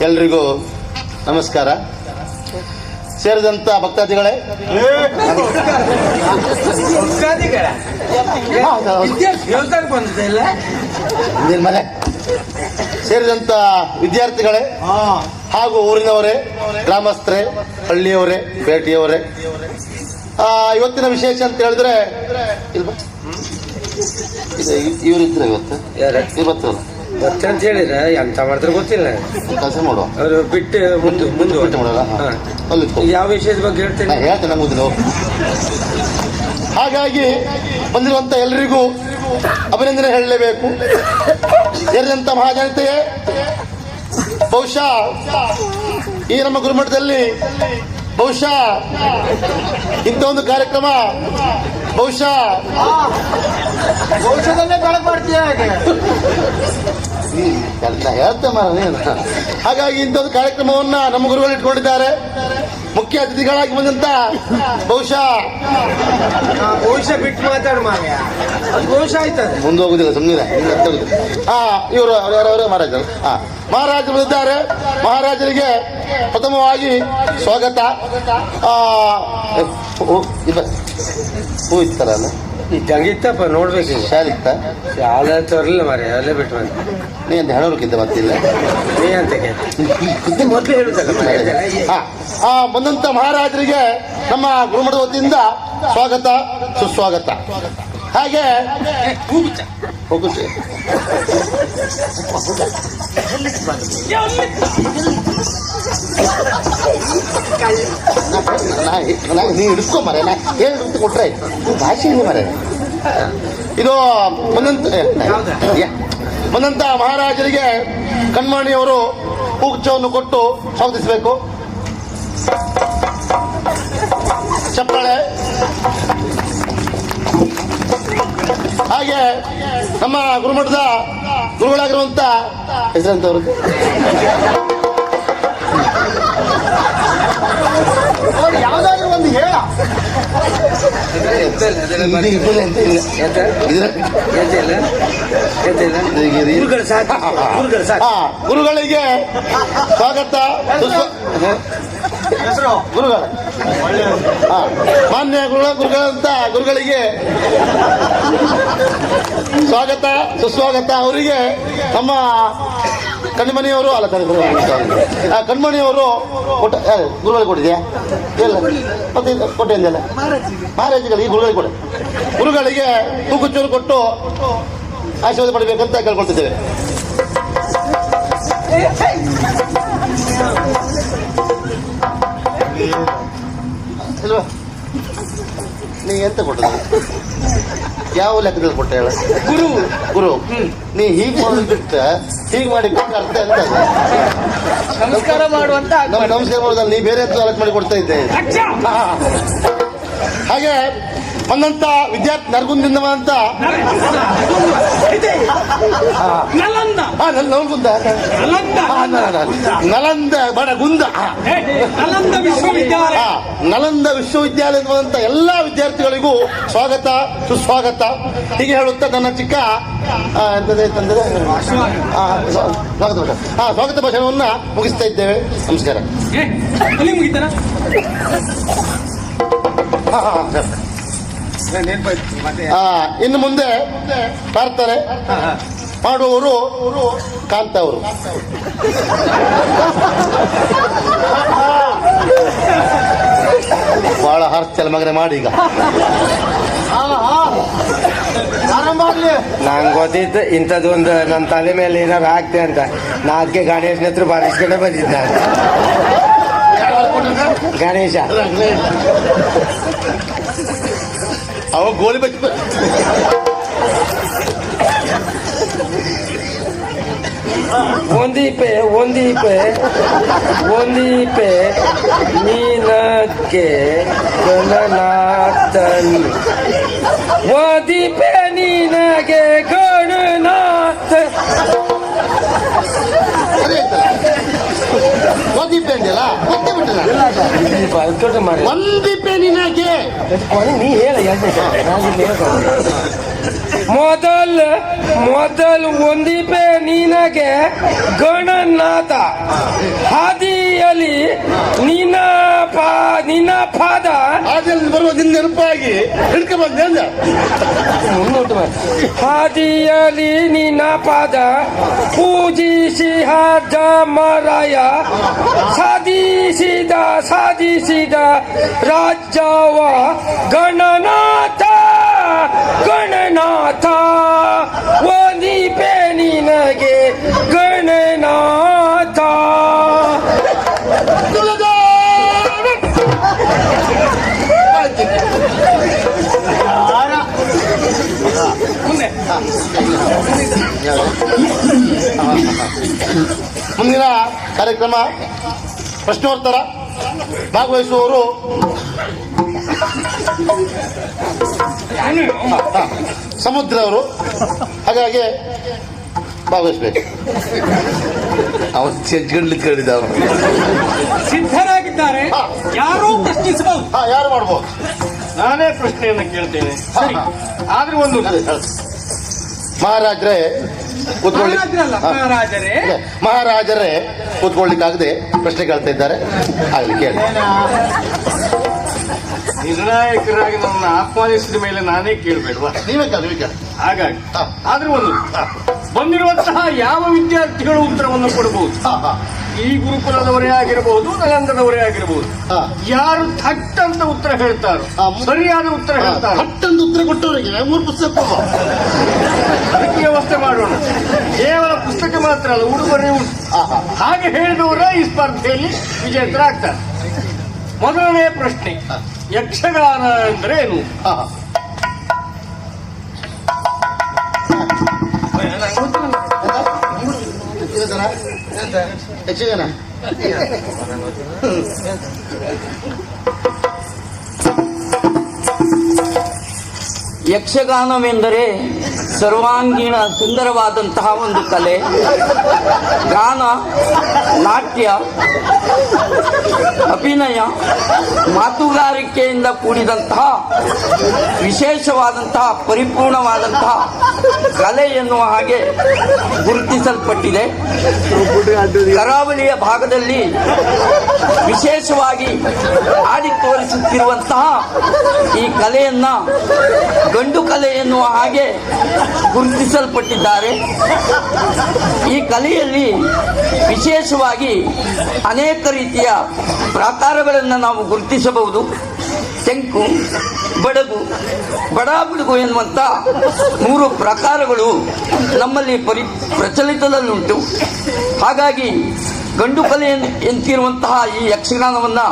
ಎಲ್ರಿಗೂ ನಮಸ್ಕಾರ. ಸೇರಿದಂತ ಭಕ್ತಾದಿಗಳೇ, ಸೇರಿದಂತ ವಿದ್ಯಾರ್ಥಿಗಳೇ ಹಾಗೂ ಊರಿನವರೇ, ಗ್ರಾಮಸ್ಥರೇ, ಹಳ್ಳಿಯವರೇ, ಭೇಟಿಯವರೇ, ಇವತ್ತಿನ ವಿಶೇಷ ಅಂತ ಹೇಳಿದ್ರೆ ಇವರಿದ್ರೆ ಇವತ್ತಲ್ಲ ಅಂತ ಹೇಳಿದ್ರೆ ಎಂತ ಮಾಡಿದ್ರೆ ಗೊತ್ತಿಲ್ಲ. ಕೆಲಸ ಮಾಡುವ ಅವರು ಬಿಟ್ಟು ಮುಂದೆ ಮಾಡೋಲ್ಲ. ಯಾವ ವಿಷಯದ ಬಗ್ಗೆ ಹೇಳ್ತೇನೆ ಹೇಳ್ತೇನೆ ಮುಗಿದು. ಹಾಗಾಗಿ ಬಂದಿರುವಂತ ಎಲ್ರಿಗೂ ಅಭಿನಂದನೆ ಹೇಳಲೇಬೇಕು. ಸೇರಿದಂತ ಮಹಾಜನತೆಯೇ, ಬಹುಶಃ ಈ ನಮ್ಮ ಗುರುಮಠದಲ್ಲಿ ಬಹುಶಃ ಇಂಥ ಒಂದು ಕಾರ್ಯಕ್ರಮ ಭವಿಷ್ಯದಲ್ಲೇ ಬೆಳಕು ಮಾಡ್ತೀಯ ಹೇಳ್ತೆ ಮಾರ. ಹಾಗಾಗಿ ಇಂಥದ್ದು ಕಾರ್ಯಕ್ರಮವನ್ನ ನಮ್ಮ ಗುರುಗಳು ಇಟ್ಕೊಂಡಿದ್ದಾರೆ. ಮುಖ್ಯ ಅತಿಥಿಗಳಾಗಿ ಬಂದಂತ ಬಹುಶಃ ಬಿಟ್ಟು ಮಾತಾಡ ಬಹುಶಃ ಆಯ್ತದೆ ಮುಂದೆ ಹೋಗುದಿಲ್ಲ, ಸುಮ್ಮನೆ. ಇವರು ಯಾರವರೇ ಮಹಾರಾಜರು. ಮಹಾರಾಜರು ಬಂದಿದ್ದಾರೆ. ಮಹಾರಾಜರಿಗೆ ಪ್ರಥಮವಾಗಿ ಸ್ವಾಗತ. ಹೂ ಇತ್ತಲ್ಲ, ಇದ್ದಂಗಿತ್ತಪ್ಪ, ನೋಡ್ಬೇಕು. ಶಾಲೆ ಇತ್ತ? ಶಾಲೆ ತೋರ್ಲಿಲ್ಲ ಮಾರಿ, ಅಲ್ಲೇ ಬಿಟ್ಟು ಬಂದ. ನೀ ಅಂತ ಹೆಣವ್ರಿಗಿದ್ದ ಮತ್ತಿಲ್ಲ ನೀ ಅಂತ ಮೊದಲು ಹೇಳುದಲ್ಲ. ಬಂದಂತ ಮಹಾರಾಜರಿಗೆ ನಮ್ಮ ಗುರುಮಠದ ವತಿಯಿಂದ ಸ್ವಾಗತ, ಸುಸ್ವಾಗತ. ಹಾಗೆ ಹೋಗುತ್ತೆ ನೀ ಹಿಡಿಸ್ಕೊ ಮರೆ, ನಾ ಹೇಳಿ ಕೊಟ್ರೆ ಭಾಷೆ ಮರೆ. ಇದು ಬಂದಂತ ಮಹಾರಾಜರಿಗೆ ಕಣ್ಮಣಿಯವರು ಹೂಗುಚ್ಛವನ್ನು ಕೊಟ್ಟು ಸ್ವಾಗತಿಸಬೇಕು. ಚಪ್ಪಾಳೆ. ಹಾಗೆ ನಮ್ಮ ಗುರುಮಠದ ಗುರುಗಳಾಗಿರುವಂತ ಹೆಸರಂತವ್ರು ಯಾವ್ದಾದ್ರು ಒಂದು ಹೇಳ. ಗುರುಗಳಿಗೆ ಸ್ವಾಗತ, ಗುರುಗಳ ಮಾನ್ಯ ಗುರುಗಳಂತ ಗುರುಗಳಿಗೆ ಸ್ವಾಗತ, ಸುಸ್ವಾಗತ. ಅವರಿಗೆ ನಮ್ಮ ಕಣ್ಮಣಿಯವರು ಅಲ್ಲ, ಕಣ್ಮಣಿಯವರು ಗುರುಗಳಿಗೆ ಕೊಟ್ಟಿದ್ಯಾ? ಇಲ್ಲ ಮತ್ತೆ ಕೊಟ್ಟೆ ಅಂದಲ್ಲ ಮಹಾರಾಜಗಳಿಗೆ, ಗುರುಗಳಿಗೆ ಕೊಡ. ಗುರುಗಳಿಗೆ ಹೂಗುಚ್ಚನ್ನು ಕೊಟ್ಟು ಆಶೀರ್ವಾದ ಪಡಿಬೇಕಂತ ಕೇಳ್ಕೊಳ್ತಿದ್ದೇವೆ. ಇಲ್ವಾ? ನೀ ಎಂತ ಕೊಟ್ಟದ? ಯಾವ ಲೆಕ್ಕದಲ್ಲಿ ಕೊಟ್ಟ ಹೇಳ? ಗುರು ನೀ ಹೀಗೆ ಮಾಡೋದು ಬಿಟ್ಟು ಹೀಗೆ ಮಾಡಿ ಅರ್ಥ ಎಂತ? ನಮಸ್ಕಾರ ಮಾಡುವಂತ ನಮಸ್ಕಾರ ಮಾಡೋದಲ್ಲ, ನೀ ಬೇರೆ ಅಲರ್ಟ್ ಮಾಡಿ ಕೊಡ್ತಾ ಇದ್ದೆ. ಹಾಗೆ ಬಂದಂತ ವಿದ್ಯಾರ್ಥಿ ನರಗುಂದಿಂದ ಅಂತ ನಲಂದ ಬಡ ಗುಂದ ನಲಂದ ವಿಶ್ವವಿದ್ಯಾಲಯದ ಎಲ್ಲಾ ವಿದ್ಯಾರ್ಥಿಗಳಿಗೂ ಸ್ವಾಗತ, ಸುಸ್ವಾಗತ. ಹೀಗೆ ಹೇಳುತ್ತಾ ನನ್ನ ಚಿಕ್ಕ ಸ್ವಾಗತ ಭಾಷಣವನ್ನ ಮುಗಿಸ್ತಾ ಇದ್ದೇವೆ. ನಮಸ್ಕಾರ. ಇನ್ನು ಮುಂದೆ ಪ್ರಾರ್ಥನೆ ಮಾಡುವವರು ಕಾಂತ ಅವರು. ಬಹಳ ಹರ್ಚಲ್ ಮಗನೆ ಮಾಡಿ ಈಗ. ನಂಗೆ ಗೊತ್ತಿತ್ತು ಇಂಥದ್ದೊಂದು ನನ್ನ ತಲೆ ಮೇಲೆ ಏನಾದ್ರು ಹಾಕ್ತೆ ಅಂತ. ನಾ ಅದಕ್ಕೆ ಗಣೇಶನ ಹತ್ರ ಬಾರಿಸ್ಕೊಂಡೆ ಬಂದಿದ್ದ. ಗಣೇಶ ಅವ ಗೋಲಿ ಬಚ್ಚ ಒಂದೀಪೆ ನೀನಕ್ಕೆ ಗಣನಾಥನ್, ಒಂದೀಪೆ ನಿನಗೆ ಗಣನಾಥ. ಒಂದೀಪೆ ಅಂದಿಲ್ಲ, ಒಂದೀಪೆ ನಿನಗೆ ನೀ ಹೇಳ. ಮೊದಲು ಒಂದಿಪೆ ನಿನಗೆ ಗಣನಾಥ ಹಾದಿಯಲ್ಲಿ ನಿನ್ನ ಪಾದ ಹಾದಿಯಲ್ಲಿ ಬರುವ ನಿನ್ನ ನೆನಪಾಗಿ ಹಿಡ್ಕ ಬಂದೆ ಹಾದಿಯಲ್ಲಿ ನಿನ್ನ ಪಾದ ಪೂಜಿಸಿ ಮರಾಯ ಸಾಧಿಸಿದ ರಾಜ್ಯವ ಗಣನಾಥ ಒಂದಿಪೆ ನಿನಗೆ ಗಣನಾಥ. ಮುಂದಿನ ಕಾರ್ಯಕ್ರಮ ಪ್ರಶ್ನೋತ್ತರ ಭಾಗವಹಿಸುವವರು ಸಮುದ್ರ ಅವರು, ಹಾಗಾಗಿ ಭಾಗವಹಿಸ್ಬೇಕು. ಅವನು ಚೆಜ್ಗಳಿದ್ದ ಸಿದ್ಧರಾಗಿದ್ದಾರೆ, ಯಾರೂ ಪ್ರಶ್ನಿಸಬಹುದು. ಯಾರು ಮಾಡ್ಬೋದು? ನಾನೇ ಪ್ರಶ್ನೆಯನ್ನು ಕೇಳ್ತೇನೆ. ಸರಿ, ಆದ್ರೆ ಒಂದು ಮಹಾರಾಜರೇ ಕೂತ್ಕೊಳ್ಳಿ. ಮಹಾರಾಜರೇ ಕೂತ್ಕೊಳ್ಳಿಕ್ಕಾಗದೆ ಪ್ರಶ್ನೆ ಕೇಳ್ತಾ ಇದ್ದಾರೆ. ಆಗ್ಲಿ ಕೇಳಿ. ನಿರ್ಣಾಯಕರಾಗಿ ನನ್ನ ಆಹ್ವಾನಿಸಿದ ಮೇಲೆ ನಾನೇ ಕೇಳಬೇಡ್ವಾ? ನೀವೇ ಕೇಳಿ. ಹಾಗಾಗಿ ಆದ್ರೆ ಒಂದು ಬಂದಿರುವಂತಹ ಯಾವ ವಿದ್ಯಾರ್ಥಿಗಳು ಉತ್ತರವನ್ನು ಕೊಡಬಹುದು? ಈ ಗುರುಕುಲದವರೇ ಆಗಿರಬಹುದು, ನಲಂದದವರೇ ಆಗಿರಬಹುದು. ಯಾರು ಥಟ್ ಅಂತ ಉತ್ತರ ಹೇಳ್ತಾರೋ, ಸರಿಯಾದ ಉತ್ತರ ಹೇಳ್ತಾರೆ, ಥಟ್ ಅಂತ ಉತ್ತರ ಕೊಟ್ಟವರಿಗೆ 3 ಪುಸ್ತಕ ಅದಕ್ಕೆ ವ್ಯವಸ್ಥೆ ಮಾಡೋಣ. ಕೇವಲ ಪುಸ್ತಕ ಮಾತ್ರ ಅಲ್ಲ, ಉಡುಗೊರೆ ಉಂಟು. ಹಾಗೆ ಹೇಳಿದವರ ಈ ಸ್ಪರ್ಧೆಯಲ್ಲಿ ವಿಜೇತರಾಗ್ತಾರೆ. ಮೊದಲನೇ ಪ್ರಶ್ನೆ, ಯಕ್ಷಗಾನ ಅಂದ್ರೆ ಏನು? ಯಕ್ಷಗಾನ ಯಕ್ಷಗಾನವೆಂದರೆ ಸರ್ವಾಂಗೀಣ ಸುಂದರವಾದಂತಹ ಒಂದು ಕಲೆ. ಗಾನ, ನಾಟ್ಯ, ಅಭಿನಯ, ಮಾತುಗಾರಿಕೆಯಿಂದ ಕೂಡಿದಂತಹ ವಿಶೇಷವಾದಂತಹ ಪರಿಪೂರ್ಣವಾದಂತಹ ಕಲೆ ಎನ್ನುವ ಹಾಗೆ ಗುರುತಿಸಲ್ಪಟ್ಟಿದೆ. ಕರಾವಳಿಯ ಭಾಗದಲ್ಲಿ ವಿಶೇಷವಾಗಿ ಆಡಿ ತೋರಿಸುತ್ತಿರುವಂತಹ ಈ ಕಲೆಯನ್ನ ಗಂಡು ಕಲೆ ಎನ್ನುವ ಹಾಗೆ ಗುರುತಿಸಲ್ಪಟ್ಟಿದ್ದಾರೆ. ಈ ಕಲೆಯಲ್ಲಿ ವಿಶೇಷವಾಗಿ ಅನೇಕ ರೀತಿಯ ಪ್ರಕಾರಗಳನ್ನು ನಾವು ಗುರುತಿಸಬಹುದು. ತೆಂಕು, ಬಡಗು, ಬಡಾಬಿಡುಗು ಎನ್ನುವಂಥ 3 ಪ್ರಕಾರಗಳು ನಮ್ಮಲ್ಲಿ ಪ್ರಚಲಿತದಲ್ಲುಂಟು. ಹಾಗಾಗಿ ಗಂಡು ಕಲೆ ಎಂತಿರುವಂತಹ ಈ ಯಕ್ಷಗಾನವನ್ನು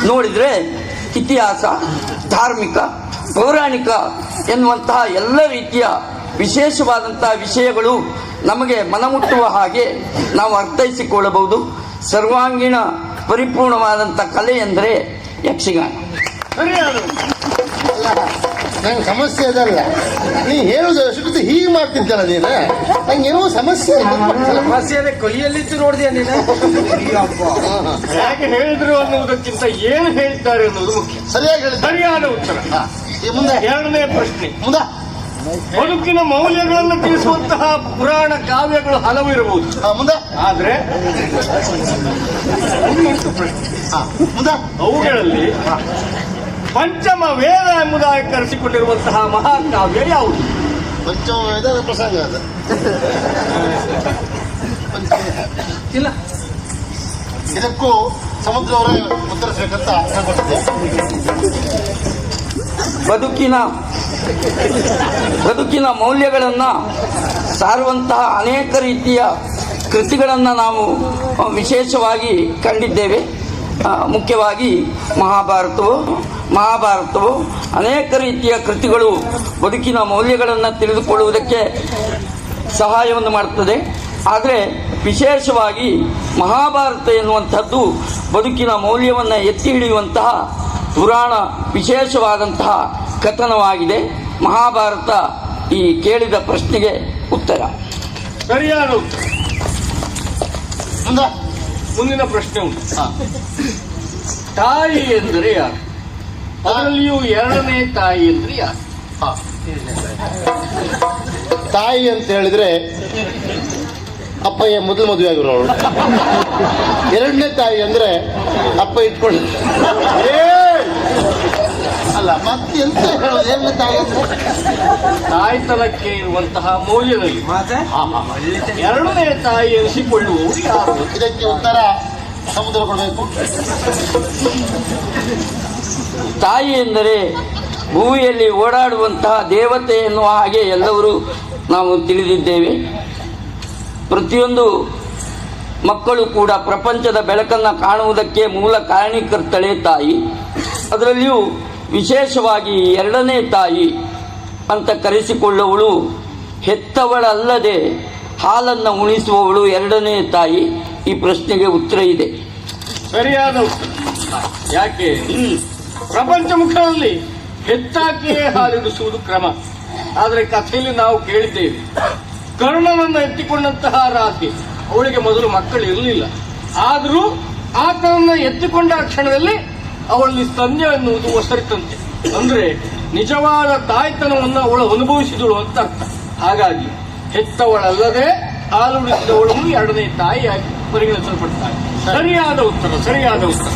ನೋಡಿದರೆ ಇತಿಹಾಸ, ಧಾರ್ಮಿಕ, ಪೌರಾಣಿಕ ಎನ್ನುವಂತಹ ಎಲ್ಲ ರೀತಿಯ ವಿಶೇಷವಾದಂತಹ ವಿಷಯಗಳು ನಮಗೆ ಮನಮುಟ್ಟುವ ಹಾಗೆ ನಾವು ಅರ್ಥೈಸಿಕೊಳ್ಳಬಹುದು. ಸರ್ವಾಂಗೀಣ ಪರಿಪೂರ್ಣವಾದಂಥ ಕಲೆ ಎಂದರೆ ಯಕ್ಷಗಾನ. ನಂಗೆ ಸಮಸ್ಯೆ ಅದಲ್ಲ, ನೀ ಹೇಳುದು ಅಷ್ಟು ಹೀಗೆ ಮಾಡ್ತಿದ್ದಲ್ಲ ನೀನು. ನಂಗೆ ಏನೋ ಸಮಸ್ಯೆ ಕೈಯಲ್ಲಿದ್ದು ನೋಡಿದೆ ನೀನು. ಯಾಕೆ ಹೇಳಿದ್ರು ಅನ್ನುವುದಕ್ಕಿಂತ ಏನು ಹೇಳಿದ್ದಾರೆ ಅನ್ನೋದು ಮುಖ್ಯ. ಸರಿಯಾಗಿ ಹೇಳಿ. ಸರಿಯಾದ ಉತ್ತರ. ಮುಂದೆ ಎರಡನೇ ಪ್ರಶ್ನೆ, ಮುಂದೆ ಬದುಕಿನ ಮೌಲ್ಯಗಳನ್ನು ತಿಳಿಸುವಂತಹ ಪುರಾಣ ಕಾವ್ಯಗಳು ಹಲವು ಇರಬಹುದು. ಮುಂದೆ ಆದ್ರೆ ಮುಂದೆ ಅವುಗಳಲ್ಲಿ ಪಂಚಮ ವೇದ ಎಂಬುದಾಗಿ ಕರೆಸಿಕೊಂಡಿರುವಂತಹ ಮಹಾಕಾವ್ಯ ಯಾವುದು? ಪಂಚಮ ವೇದ ಪ್ರಸಂಗ ಅದು ಇಲ್ಲ. ಇದಕ್ಕೂ ಸಮುದ್ರವರೇ ಉತ್ತರಿಸಬೇಕಂತ ಹೇಳ್ಕೊಟ್ಟಿದ್ದೆ. ಬದುಕಿನ ಮೌಲ್ಯಗಳನ್ನು ಸಾರುವಂತಹ ಅನೇಕ ರೀತಿಯ ಕೃತಿಗಳನ್ನು ನಾವು ವಿಶೇಷವಾಗಿ ಕಂಡಿದ್ದೇವೆ. ಮುಖ್ಯವಾಗಿ ಮಹಾಭಾರತವು ಅನೇಕ ರೀತಿಯ ಕೃತಿಗಳು ಬದುಕಿನ ಮೌಲ್ಯಗಳನ್ನು ತಿಳಿದುಕೊಳ್ಳುವುದಕ್ಕೆ ಸಹಾಯವನ್ನು ಮಾಡುತ್ತದೆ. ಆದರೆ ವಿಶೇಷವಾಗಿ ಮಹಾಭಾರತ ಎನ್ನುವಂಥದ್ದು ಬದುಕಿನ ಮೌಲ್ಯವನ್ನು ಎತ್ತಿ ಹಿಡಿಯುವಂತಹ ಪುರಾಣ ವಿಶೇಷವಾದಂತಹ ಕಥನವಾಗಿದೆ. ಮಹಾಭಾರತ ಈ ಕೇಳಿದ ಪ್ರಶ್ನೆಗೆ ಉತ್ತರ. ಸರಿಯಾದ ಉತ್ತರ. ಮುಂದಿನ ಪ್ರಶ್ನೆ ಉಂಟು. ತಾಯಿ ಎಂದರೆ ಯಾರು? ಅದರಲ್ಲಿಯೂ ಎರಡನೇ ತಾಯಿ ಎಂದ್ರೆ ಯಾರು? ತಾಯಿ ಅಂತ ಹೇಳಿದ್ರೆ ಅಪ್ಪಯ್ಯ ಮೊದಲು ಮದುವೆ ಆಗಿರೋಳು. ಎರಡನೇ ತಾಯಿ ಅಂದ್ರೆ ಅಪ್ಪ ಇಟ್ಕೊಂಡು ಅಲ್ಲ ಮತ್ತೆ ಎಂತ ಹೇಳೋದು. ಎರಡನೇ ತಾಯಿ ಅಂದ್ರೆ ತಾಯ್ತನಕ್ಕೆ ಇರುವಂತಹ ಮೌಲ್ಯದಲ್ಲಿ ಎರಡನೇ ತಾಯಿ ಎನಿಸಿಕೊಳ್ಳುವುದು ಯಾರು? ಇದಕ್ಕೆ ಉತ್ತರ ಸಮುದ್ರ ಕೊಡಬೇಕು. ತಾಯಿ ಎಂದರೆ ಭೂಮಿಯಲ್ಲಿ ಓಡಾಡುವಂತಹ ದೇವತೆ ಎನ್ನುವ ಹಾಗೆ ಎಲ್ಲರೂ ನಾವು ತಿಳಿದಿದ್ದೇವೆ. ಪ್ರತಿಯೊಂದು ಮಕ್ಕಳು ಕೂಡ ಪ್ರಪಂಚದ ಬೆಳಕನ್ನು ಕಾಣುವುದಕ್ಕೆ ಮೂಲ ಕಾರಣೀಕರ್ತಳೆ ತಾಯಿ. ಅದರಲ್ಲಿಯೂ ವಿಶೇಷವಾಗಿ ಎರಡನೇ ತಾಯಿ ಅಂತ ಕರೆಸಿಕೊಳ್ಳುವವಳು ಹೆತ್ತವಳಲ್ಲದೆ ಹಾಲನ್ನು ಉಣಿಸುವವಳು ಎರಡನೇ ತಾಯಿ. ಈ ಪ್ರಶ್ನೆಗೆ ಉತ್ತರ ಇದೆ. ಸರಿಯಾದ ಉತ್ತರ. ಯಾಕೆ? ಪ್ರಪಂಚ ಮುಖದಲ್ಲಿ ಹೆತ್ತಾಕಿಯೇ ಹಾಲಿಡಿಸುವುದು ಕ್ರಮ. ಆದರೆ ಕಥೆಯಲ್ಲಿ ನಾವು ಕೇಳಿದ್ದೇವೆ, ಕರ್ಣನನ್ನು ಎತ್ತಿಕೊಂಡಂತಹ ರಾಧೆ ಅವಳಿಗೆ ಮೊದಲು ಮಕ್ಕಳು ಇರಲಿಲ್ಲ. ಆದರೂ ಆತನನ್ನು ಎತ್ತಿಕೊಂಡ ಕ್ಷಣದಲ್ಲಿ ಅವಳಲ್ಲಿ ಸ್ತನ್ಯ ಎನ್ನುವುದು ಒಸರಿತಂತೆ. ಅಂದ್ರೆ ನಿಜವಾದ ತಾಯ್ತನವನ್ನು ಅವಳು ಅನುಭವಿಸಿದಳು ಅಂತ ಅರ್ಥ. ಹಾಗಾಗಿ ಹೆತ್ತವಳಲ್ಲದೆ ಹಾಲುಡಿಸಿದವಳು ಎರಡನೇ ತಾಯಿಯಾಗಿ ಪರಿಗಣಿಸಲ್ಪಡ್ತಾಳೆ. ಸರಿಯಾದ ಉತ್ತರ, ಸರಿಯಾದ ಉತ್ತರ.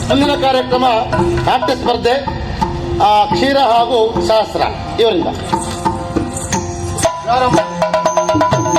ಮುಂದಿನ ಕಾರ್ಯಕ್ರಮ ನಾಟ್ಯ ಸ್ಪರ್ಧೆ, ಕ್ಷೀರ ಹಾಗೂ ಶಾಸ್ತ್ರ ಇವರಿಂದ.